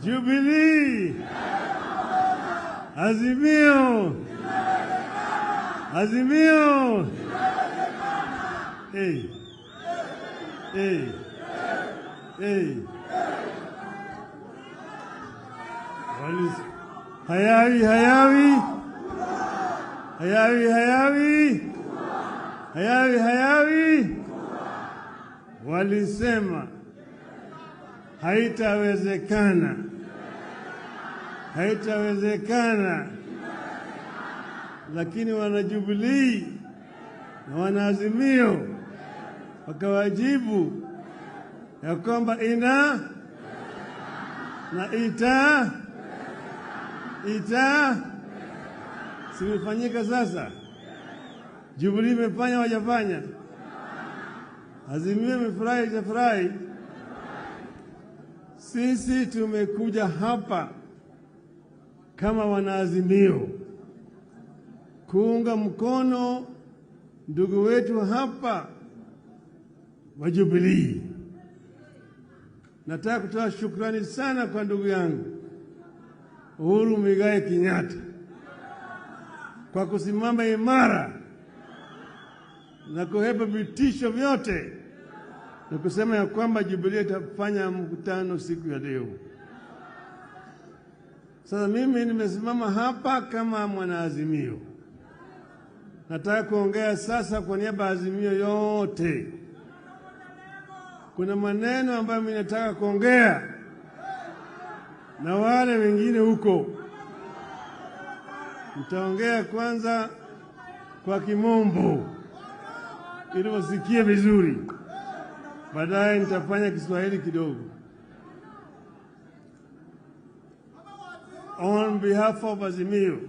Jubilee, Azimio, Azimio. Hey, hey, hey. Hayawi, hayawi, hayawi, hayawi, hayawi, hayawi. Walisema haitawezekana, haitawezekana, lakini wana Jubilee na wana Azimio wakawajibu ya kwamba ina na ita simefanyika sasa. Jubilee imefanya wajafanya, Azimio imefurahi hajafurahi. Sisi tumekuja hapa kama wanaazimio kuunga mkono ndugu wetu hapa wa Jubilee. Nataka kutoa shukrani sana kwa ndugu yangu Uhuru Muigai Kenyatta kwa kusimama imara na kuhepa vitisho vyote na kusema ya kwamba Jubilee itafanya mkutano siku ya leo. Sasa mimi nimesimama hapa kama mwanaazimio. Nataka kuongea sasa kwa niaba ya Azimio yote. Kuna maneno ambayo mimi nataka kuongea na wale wengine huko. Nitaongea kwanza kwa Kimombo ili wasikie vizuri. Baadaye nitafanya Kiswahili kidogo. On behalf of Azimio,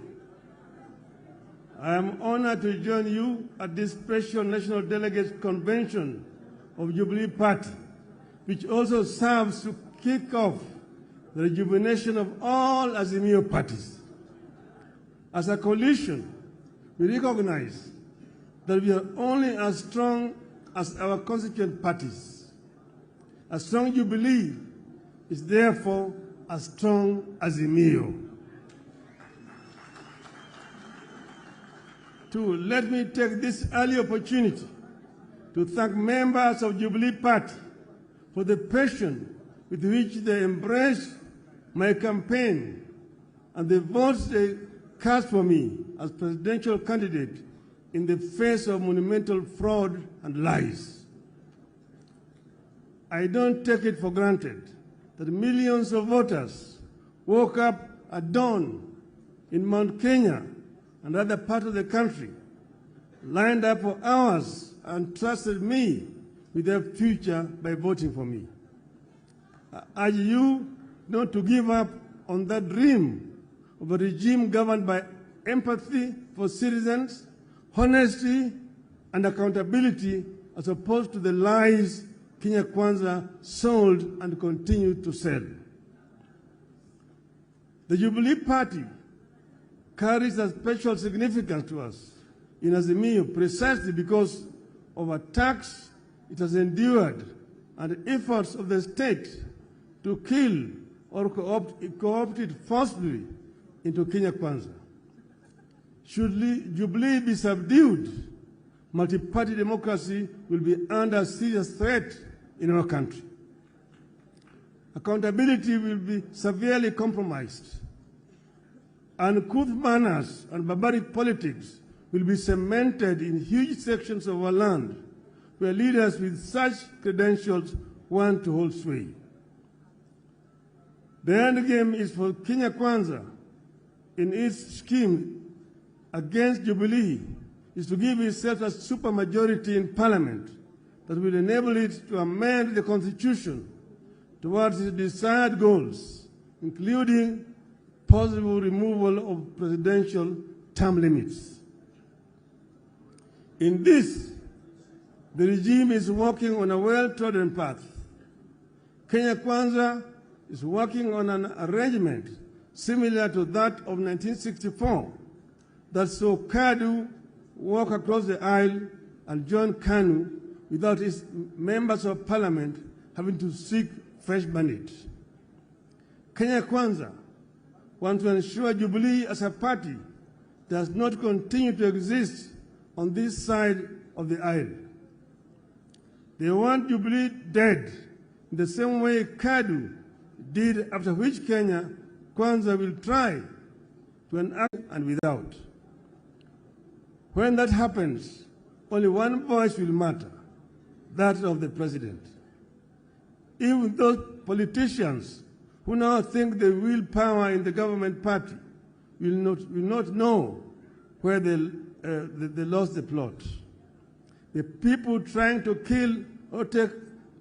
I am honored to join you at this special National Delegates Convention of Jubilee Party, which also serves to kick off the rejuvenation of all Azimio parties. As a coalition, we recognize that we are only as strong as our constituent parties. A strong Jubilee is therefore a strong Azimio. Two, let me take this early opportunity to thank members of Jubilee Party for the passion with which they embraced my campaign and the votes they cast for me as presidential candidate in the face of monumental fraud and lies. I don't take it for granted that millions of voters woke up at dawn in Mount Kenya and other parts of the country, lined up for hours and trusted me with their future by voting for me. I urge you not to give up on that dream of a regime governed by empathy for citizens, honesty, and accountability, as opposed to the lies Kenya Kwanza sold and continued to sell. The Jubilee Party carries a special significance to us in Azimio precisely because of attacks it has endured and efforts of the state to kill or co-opt it forcibly into Kenya Kwanza. Should Jubilee be subdued, multi-party democracy will be under serious threat in our country. Accountability will be severely compromised. Uncouth manners and barbaric politics will be cemented in huge sections of our land where leaders with such credentials want to hold sway. The end game is for Kenya Kwanza in its scheme against Jubilee is to give itself a supermajority in parliament that will enable it to amend the constitution towards its desired goals, including possible removal of presidential term limits. In this, the regime is working on a well-trodden path. Kenya Kwanza is working on an arrangement similar to that of 1964 that saw Kadu walk across the aisle and join KANU without its members of parliament having to seek fresh bandits. Kenya Kwanza wants to ensure Jubilee as a party does not continue to exist on this side of the aisle. They want Jubilee dead in the same way Kitu did, after which Kenya Kwanza will try to enact and without. When that happens, only one voice will matter, that of the president. Even those politicians who now think they wield power in the government party will not know where they lost the plot. The people trying to kill or take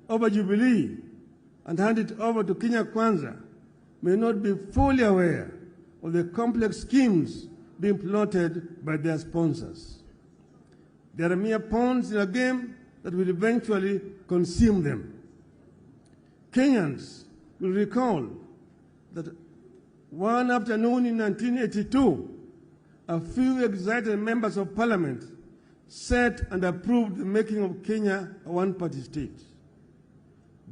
over Jubilee and hand it over to Kenya Kwanza may not be fully aware of the complex schemes being plotted by their sponsors. They are mere pawns in a game that will eventually consume them. Kenyans will recall that one afternoon in 1982, a few excited members of parliament set and approved the making of Kenya a one-party state.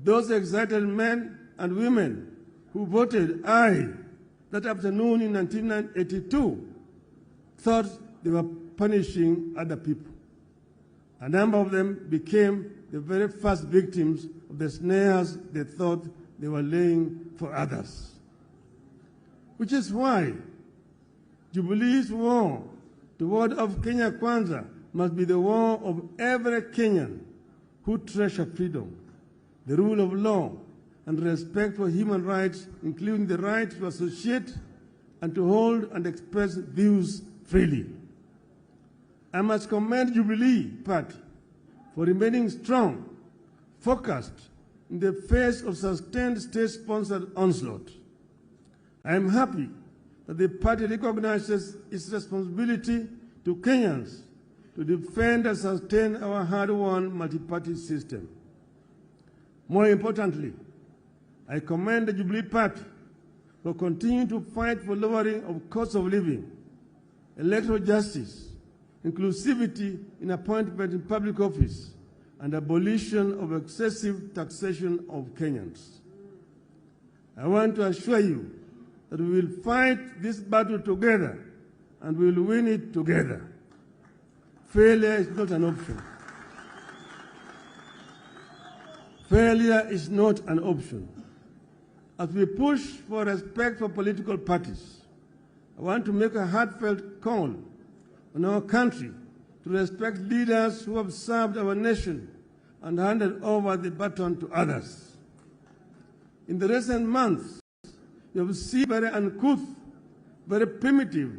Those excited men and women who voted aye that afternoon in 1982 thought they were punishing other people. A number of them became the very first victims of the snares they thought they were laying for others. Which is why Jubilee's war toward of Kenya Kwanza must be the war of every Kenyan who treasures freedom, the rule of law, and respect for human rights, including the right to associate and to hold and express views freely. I must commend Jubilee Party for remaining strong, focused in the face of sustained state-sponsored onslaught. I am happy that the party recognizes its responsibility to Kenyans to defend and sustain our hard-won multi-party system. More importantly, I commend the Jubilee Party for continuing to fight for lowering of cost of living, electoral justice, inclusivity in appointment in public office, and abolition of excessive taxation of Kenyans. I want to assure you that we will fight this battle together and we will win it together. Failure is not an option. Failure is not an option. As we push for respect for political parties, I want to make a heartfelt call on our country to respect leaders who have served our nation and handed over the baton to others. In the recent months, you have seen very uncouth, very primitive,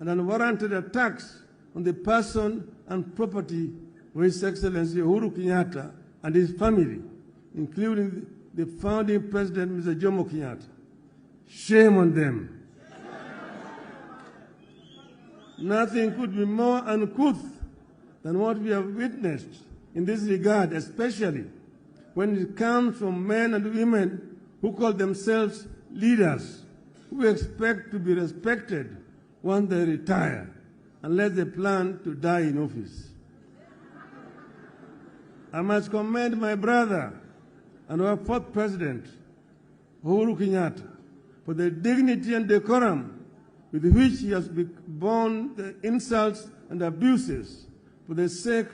and unwarranted attacks on the person and property of His Excellency Uhuru Kenyatta and his family, including the founding president, Mr. Jomo Kenyatta. Shame on them. Nothing could be more uncouth than what we have witnessed in this regard, especially when it comes from men and women who call themselves leaders, who expect to be respected once they retire, unless they plan to die in office. I must commend my brother and our fourth president, Uhuru Kenyatta, for the dignity and decorum with which he has borne the insults and abuses for the sake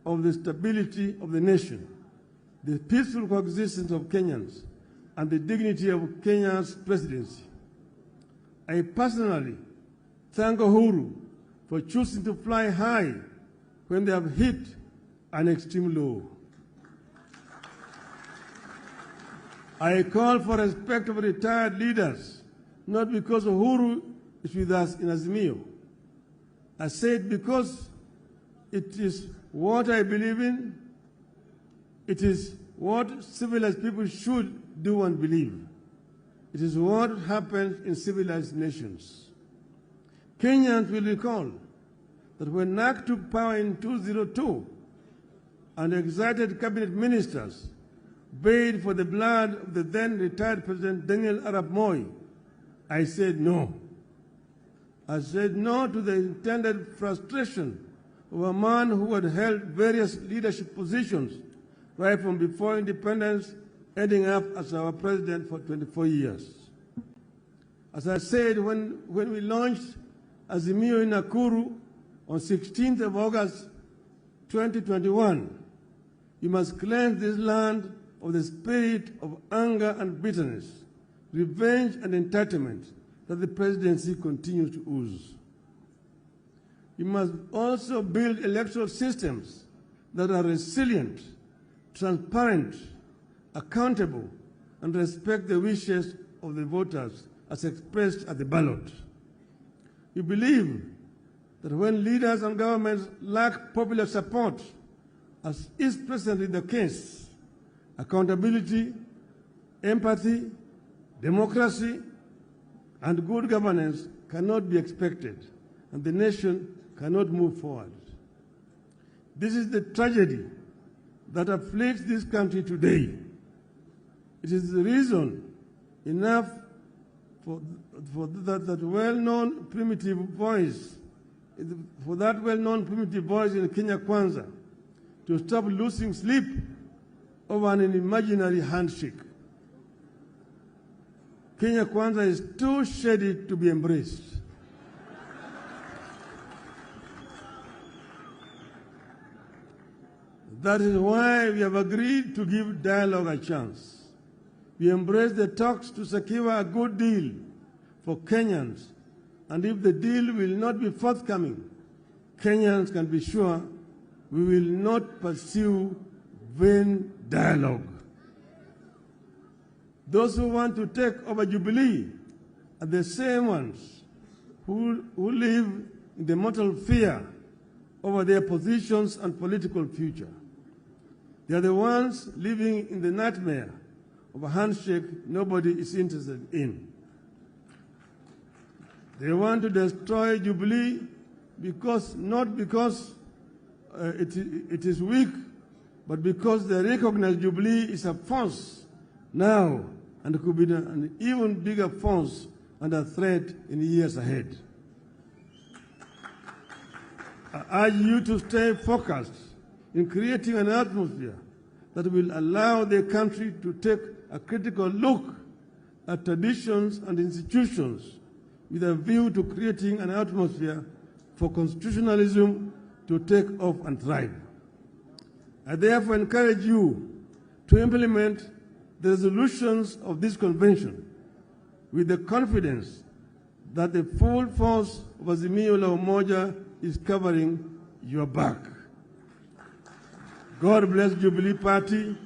of the stability of the nation, the peaceful coexistence of Kenyans, and the dignity of Kenya's presidency. I personally thank Uhuru for choosing to fly high when they have hit an extreme low. I call for respect of retired leaders, not because Uhuru is with us in Azimio. I say it because it is what I believe in. It is what civilized people should do and believe. It is what happens in civilized nations. Kenyans will recall that when NAC took power in 2002 and excited cabinet ministers bayed for the blood of the then retired President Daniel Arap Moi, I said no. I said no to the intended frustration of a man who had held various leadership positions right from before independence ending up as our president for 24 years. As I said when we launched Azimio in Nakuru on 16th of August 2021, you must cleanse this land of the spirit of anger and bitterness, revenge and entitlement that the presidency continues to ooze. You must also build electoral systems that are resilient, transparent, accountable, and respect the wishes of the voters as expressed at the ballot. You believe that when leaders and governments lack popular support, as is presently the case, accountability, empathy, democracy, and good governance cannot be expected, and the nation cannot move forward. This is the tragedy that afflicts this country today. It is the reason enough for that well-known primitive voice, in Kenya Kwanza to stop losing sleep over an imaginary handshake. Kenya Kwanza is too shady to be embraced. That is why we have agreed to give dialogue a chance. We embrace the talks to secure a good deal for Kenyans, and if the deal will not be forthcoming, Kenyans can be sure we will not pursue vain dialogue. Those who want to take over Jubilee are the same ones who live in the mortal fear over their positions and political future. They are the ones living in the nightmare of a handshake nobody is interested in. They want to destroy Jubilee not because it is weak, but because they recognize Jubilee is a force now and could be an even bigger force under threat in the years ahead. I urge you to stay focused in creating an atmosphere that will allow the country to take a critical look at traditions and institutions with a view to creating an atmosphere for constitutionalism to take off and thrive. I therefore encourage you to implement the resolutions of this convention with the confidence that the full force of Azimio la Umoja is covering your back. God bless Jubilee Party.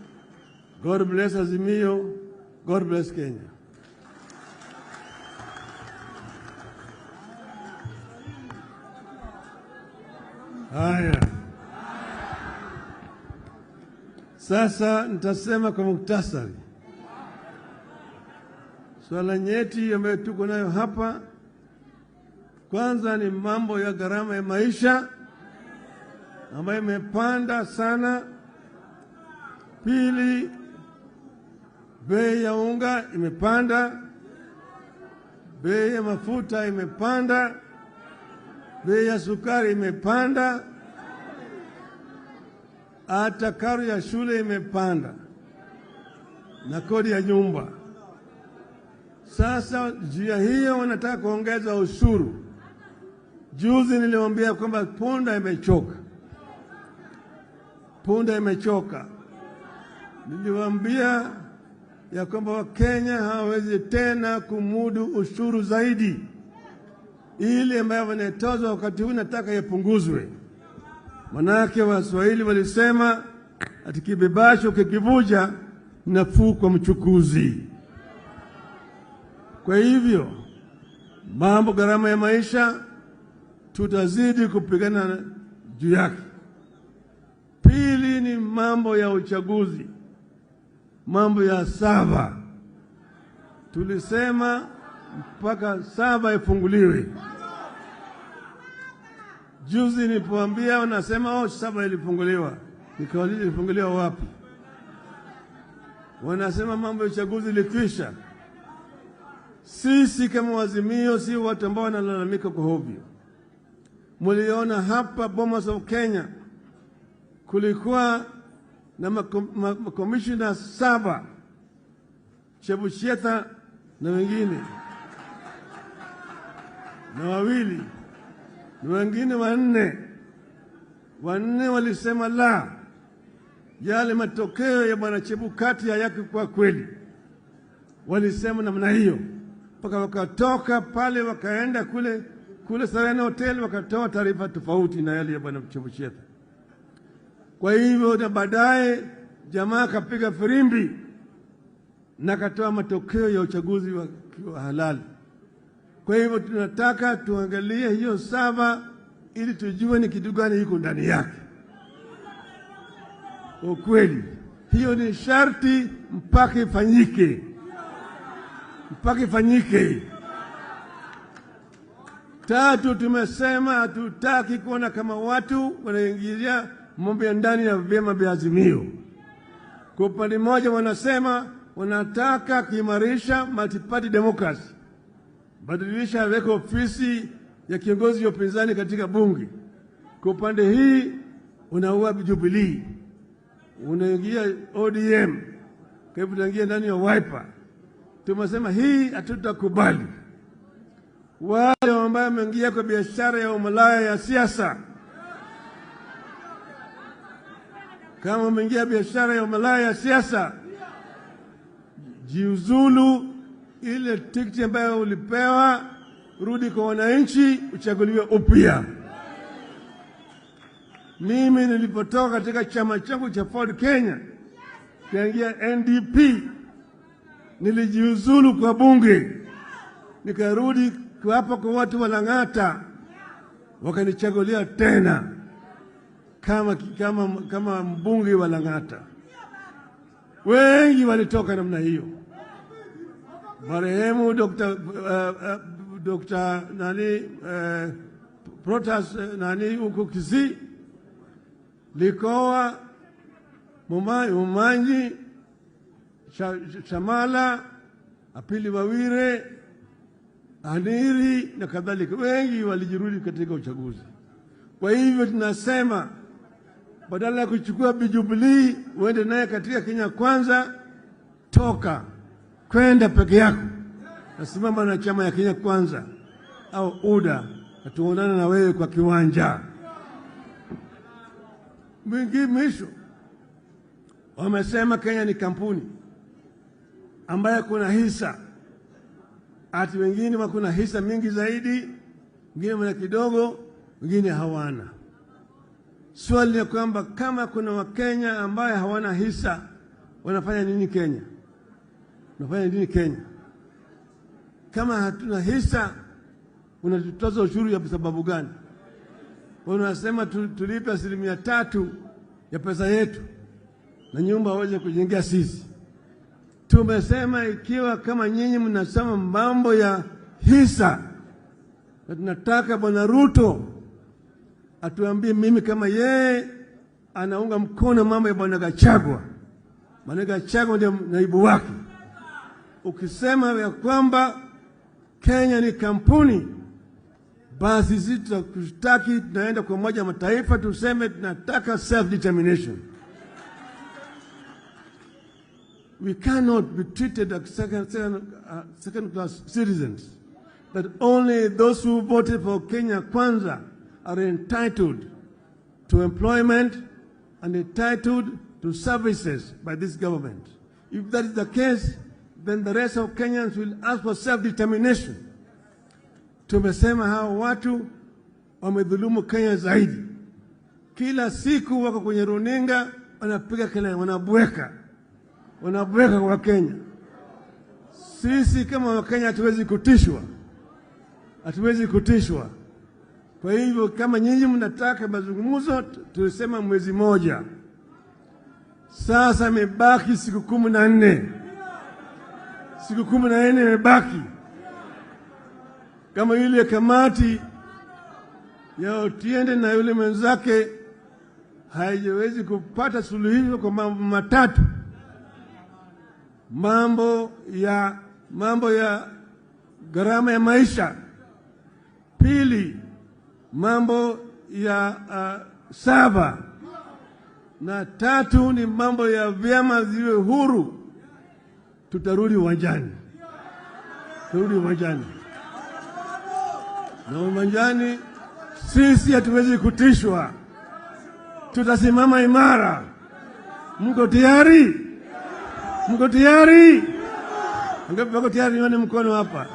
God bless Azimio. God bless Kenya. Haya. Sasa nitasema kwa muktasari. Swala nyeti ambayo tuko nayo hapa, kwanza ni mambo ya gharama ya maisha ambayo imepanda sana. Pili, bei ya unga imepanda, bei ya mafuta imepanda, bei ya sukari imepanda, hata karo ya shule imepanda na kodi ya nyumba. Sasa njia hiyo wanataka kuongeza ushuru. Juzi niliwaambia kwamba punda imechoka. Punda imechoka. Niliwaambia ya kwamba Wakenya hawawezi tena kumudu ushuru zaidi. Ile ambayo wanatozwa wakati huu nataka yapunguzwe. Manake Waswahili walisema ati kibebasho kikivuja nafuu kwa mchukuzi. Kwa hivyo mambo gharama ya maisha tutazidi kupigana juu yake. Pili ni mambo ya uchaguzi, mambo ya sava. Tulisema mpaka sava ifunguliwe. Juzi nilipoambia wanasema sava ilifunguliwa. Nikauliza ilifunguliwa wapi? Wanasema mambo ya uchaguzi ilikwisha. Sisi kama Azimio si watu ambao wanalalamika kwa hovyo. Muliona hapa Bomas of Kenya kulikuwa na makomishina 7 Chebushetha na wengine na wawili na wengine wanne walisema la, yale matokeo ya bwana Chebukati hayaki kwa kweli. Walisema namna hiyo mpaka wakatoka pale wakaenda kule Serena Hotel wakatoa taarifa tofauti na yale ya bwana Chebushetha. Kwa hivyo na baadaye jamaa kapiga firimbi na katoa matokeo ya uchaguzi wa halali. Kwa hivyo tunataka tuangalie hiyo sava ili tujue ni kitu gani iko ndani yake. Ukweli hiyo ni sharti mpaka ifanyike. Tatu, tumesema hatutaki kuona kama watu wanaingilia mambo ya ndani ya vyama vya Azimio. Kwa upande mmoja wanasema wanataka kuimarisha multi-party democracy, badilisha weka ofisi ya kiongozi wa upinzani katika bunge. Kwa upande hii unaua Jubilee, unaingia ODM, kwa hivyo unaingia ndani ya Wiper. Tumesema hii hatutakubali. Wale ambao wameingia kwa biashara ya umalaya ya siasa, kama umeingia biashara ya umalaya ya siasa, jiuzulu. Ile tikiti ambayo ulipewa rudi kwa wananchi, uchaguliwe upya. Mimi nilipotoka katika chama changu cha Ford Kenya kaingia NDP, nilijiuzulu kwa bunge, nikarudi hapa kwa watu wa Lang'ata, wakanichagulia tena kama mbunge wa Lang'ata. Wengi walitoka namna hiyo. Marehemu Dr. Ruto'S huko Kisii, Likoa, Mumanyi, Shamala, Apili Wawire, Aniri na kadhalika, wengi walijirudi katika uchaguzi. Kwa hivyo tunasema badala ya kuchukua Jubilee uende naye katika Kenya Kwanza, toka kwenda peke yako, nasimama na chama ya Kenya Kwanza au UDA, atuonana na wewe kwa kiwanja. Mwisho wamesema Kenya ni kampuni ambayo kuna hisa, ati wengine wakuna hisa mingi zaidi, wengine wana kidogo, wengine hawana. Swali ni kwamba kama kuna Wakenya ambaye hawana hisa, wanafanya nini Kenya? Kama hatuna hisa, unatutoza ushuru ya sababu gani? Unasema tulipe 3% ya pesa yetu na nyumba waweze kujengea sisi. Tumesema ikiwa kama nyinyi mnasema mambo ya hisa, na tunataka bwana Ruto atuambie mimi kama yeye anaunga mkono mambo ya bwana Gachagua. Bwana Gachagua ndiye naibu wake. Ukisema ya kwamba Kenya ni kampuni, basi sisi tutakutaki, tunaenda kwa Umoja wa Mataifa tuseme tunataka self-determination. We cannot be treated as second-class citizens, that only those who voted for Kenya Kwanza are entitled to employment and entitled to services by this government. If that is the case, then the rest of Kenyans will ask for self-determination. Tumesema hao watu wamedhulumu Kenya zaidi. Kila siku wako kwenye runinga wanapiga kelele, wanabweka kwa Kenya. Sisi kama Wakenya hatuwezi kutishwa. Kwa hivyo kama nyinyi mnataka mazungumzo, tulisema mwezi moja. Sasa imebaki siku 14. Siku 14 imebaki. Kama yule kamati ya Otiende na yule mwenzake haijawezi kupata suluhisho kwa mambo matatu: mambo ya gharama ya maisha; pili, mambo ya saba; na tatu ni mambo ya vyama ziwe huru. tutarudi uwanjani. Turudi uwanjani. Na uwanjani sisi hatuwezi kutishwa. Tutasimama imara. Mko tayari? Mko tayari? Mko tayari? Nione mkono hapa.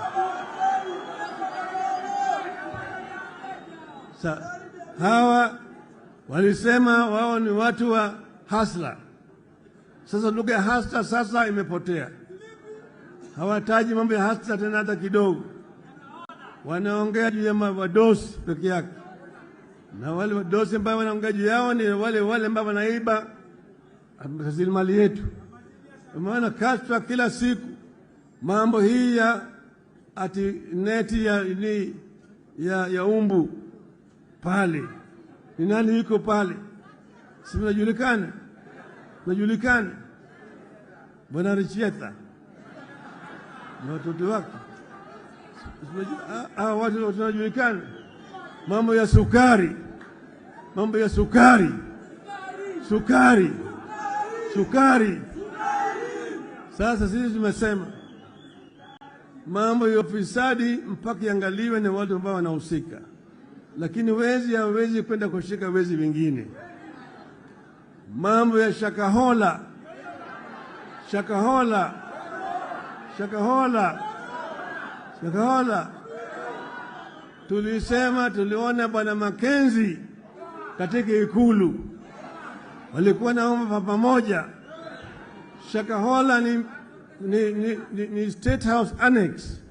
Hawa walisema wao ni watu wa hasla. Sasa lugha ya hasla sasa imepotea. Hawataji mambo ya hasla tena hata kidogo. Wanaongea juu ya wadosi peke yake. Na wale wadosi ambao wanaongea juu yao ni wale ambao wanaiba rasilimali yetu. Maana kashfa kila siku mambo hii ya ati neti ya umbu pale. Ni nani yuko pale? Si mnajulikana? Mnajulikana? Bwana Richieta na watoto wake. Watu wanajulikana. Mambo ya sukari. Mambo ya sukari. Sukari. Sukari. Sasa sisi tumesema mambo ya ufisadi mpaka iangaliwe na watu ambao wanahusika. Lakini wezi hawezi kwenda kushika wezi wengine. Mambo ya Shakahola. Shakahola. Shakahola. Shakahola. Tulisema tuliona Bwana Makenzi katika Ikulu. Walikuwa naomba pamoja. Shakahola ni State House Annex.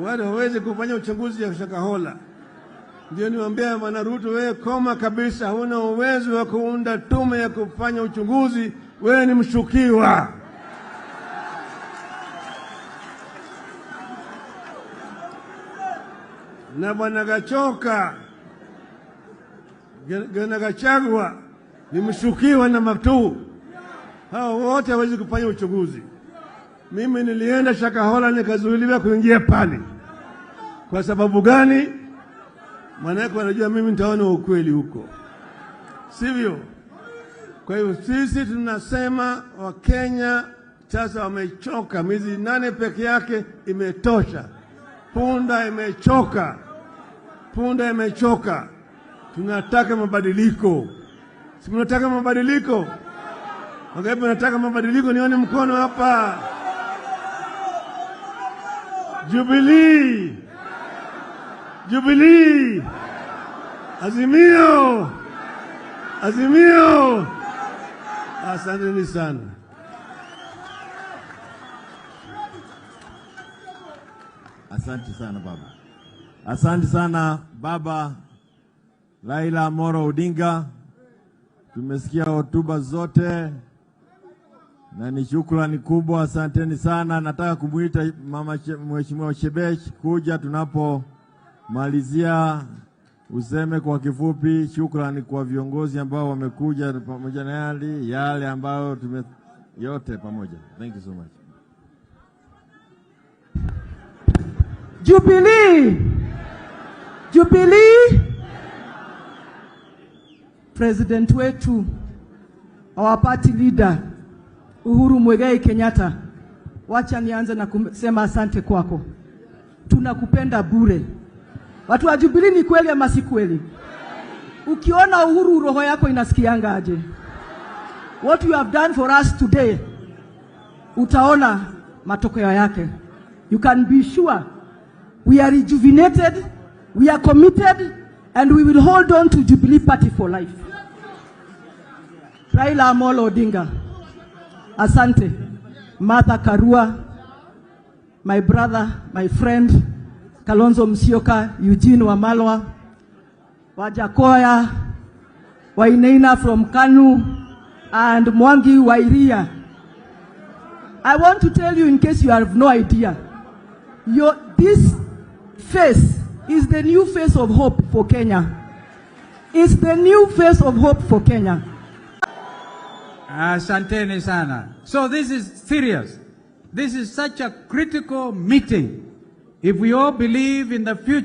Wale hawezi kufanya uchunguzi ya Shakahola. Ndio niwaambia Bwana Ruto, wewe koma kabisa, huna uwezo wa kuunda tume ya kufanya uchunguzi, wewe ni mshukiwa. Na Bwana Gachagua ni mshukiwa na matu. Hao wote hawezi kufanya uchunguzi. Mimi nilienda Shakahola nikazuiliwa kuingia pale. Kwa sababu gani? Manake wanajua mimi nitaona ukweli huko. Sivyo? Kwa hiyo sisi tunasema Wakenya sasa wamechoka. Miezi 8 peke yake imetosha. Punda imechoka. Punda imechoka. Tunataka mabadiliko. Si mnataka mabadiliko? Wangapi wanataka mabadiliko? Nione mkono hapa. Jubilee. Jubilee. Azimio. Azimio. Asanteni sana. Asante sana baba. Asante sana baba Raila Amolo Odinga. Tumesikia hotuba zote na ni shukrani kubwa, asanteni sana. Nataka kumuita mama Mheshimiwa Shebesh kuja tunapomalizia, useme kwa kifupi shukrani kwa viongozi ambao wamekuja pamoja na yale ambayo yote pamoja. Thank you so much. Jubilee. Jubilee. President wetu, our party leader Uhuru Muigai Kenyatta, wacha nianze na kusema asante kwako. Tunakupenda bure. Watu wa Jubilee, ni kweli ama si kweli? Ukiona Uhuru roho yako inasikianga aje? What you have done for us today, utaona matokeo yake. You can be sure we are rejuvenated, we are committed, and we will hold on to Jubilee Party for life. Raila Amolo Odinga, asante. Martha Karua, my brother, my friend, Kalonzo Musyoka, Eugene Wamalwa, Wajakoya, Wainaina from Kanu, and Mwangi Wairia. I want to tell you, in case you have no idea, this face is the new face of hope for Kenya. It's the new face of hope for Kenya. Asanteni sana. So this is serious. This is such a critical meeting. If we all believe in the future